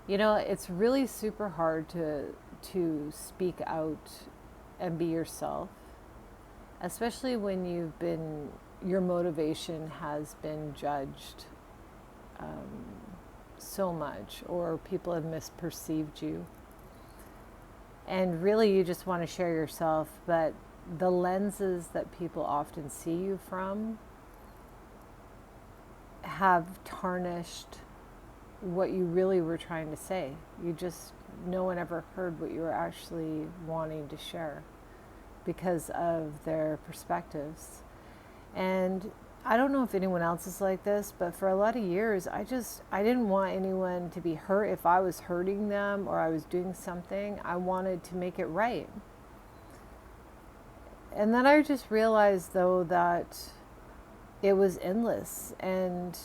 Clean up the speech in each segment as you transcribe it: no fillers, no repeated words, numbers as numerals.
It's really super hard to speak out and be yourself, especially when your motivation has been judged so much, or people have misperceived you. And really, you just want to share yourself, but the lenses that people often see you from have tarnished what you really were trying to say. No one ever heard what you were actually wanting to share because of their perspectives. And I don't know if anyone else is like this, but for a lot of years, I didn't want anyone to be hurt. If I was hurting them or I was doing something, I wanted to make it right. And then I just realized, though, that it was endless and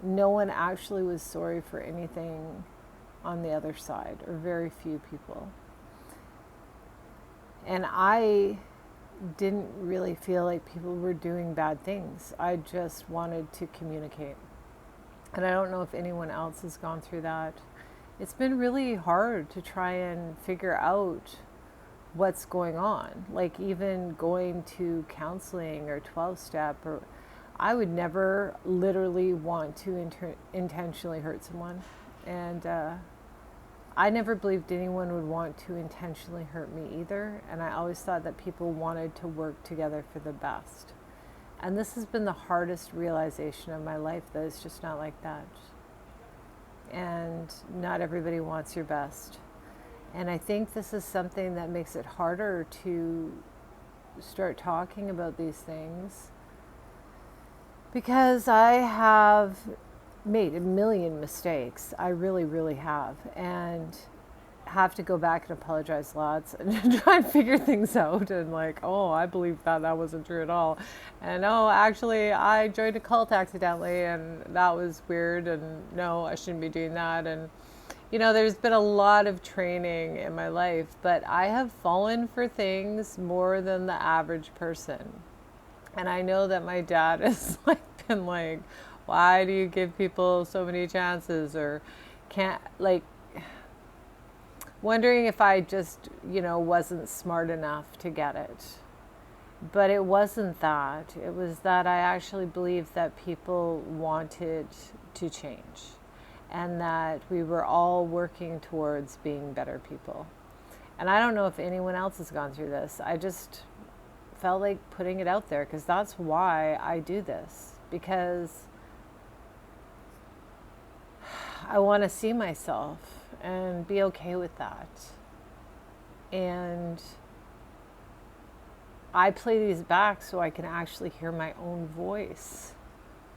no one actually was sorry for anything on the other side, or very few people. And I didn't really feel like people were doing bad things. I just wanted to communicate. And I don't know if anyone else has gone through that. It's been really hard to try and figure out what's going on. Like, even going to counseling or 12 step, or I would never literally want to intentionally hurt someone. And I never believed anyone would want to intentionally hurt me either. And I always thought that people wanted to work together for the best. And this has been the hardest realization of my life, that it's just not like that. And not everybody wants your best. And I think this is something that makes it harder to start talking about these things, because I have made a million mistakes. I really, really have. And have to go back and apologize lots and try and figure things out, and like, oh, I believe that wasn't true at all, and oh, actually I joined a cult accidentally and that was weird, and no, I shouldn't be doing that. And there's been a lot of training in my life, but I have fallen for things more than the average person. And I know that my dad has been like, why do you give people so many chances, or can't, like, wondering if I just, wasn't smart enough to get it. But it wasn't that. It was that I actually believed that people wanted to change, and that we were all working towards being better people. And I don't know if anyone else has gone through this. I just felt like putting it out there, because that's why I do this. Because I want to see myself and be okay with that. And I play these back so I can actually hear my own voice,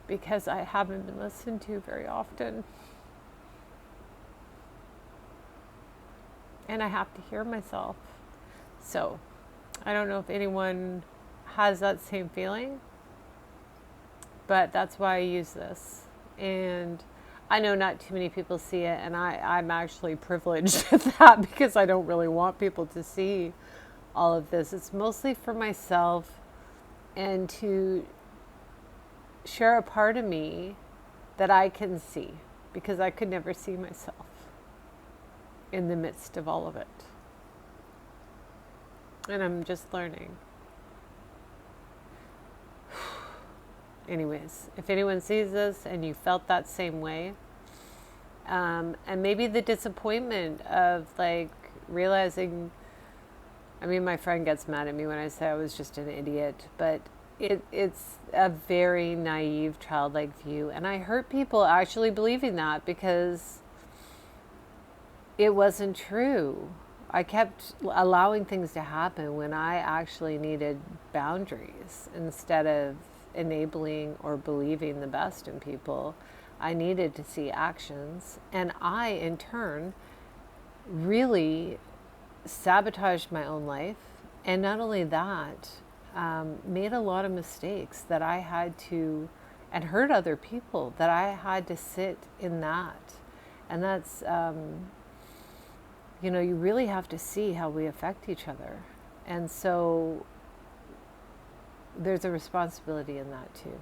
because I haven't been listened to very often. And I have to hear myself. So I don't know if anyone has that same feeling, but that's why I use this. And I know not too many people see it, and I'm actually privileged at that, because I don't really want people to see all of this. It's mostly for myself, and to share a part of me that I can see, because I could never see myself in the midst of all of it. And I'm just learning. Anyways, if anyone sees this and you felt that same way, and maybe the disappointment of realizing, I mean, my friend gets mad at me when I say I was just an idiot, but it's a very naive, childlike view. And I hurt people actually believing that, because it wasn't true. I kept allowing things to happen when I actually needed boundaries. Instead of enabling or believing the best in people, I needed to see actions. And I, in turn, really sabotaged my own life. And not only that, made a lot of mistakes that I had to, and hurt other people, that I had to sit in that. And that's, you really have to see how we affect each other. And so there's a responsibility in that too.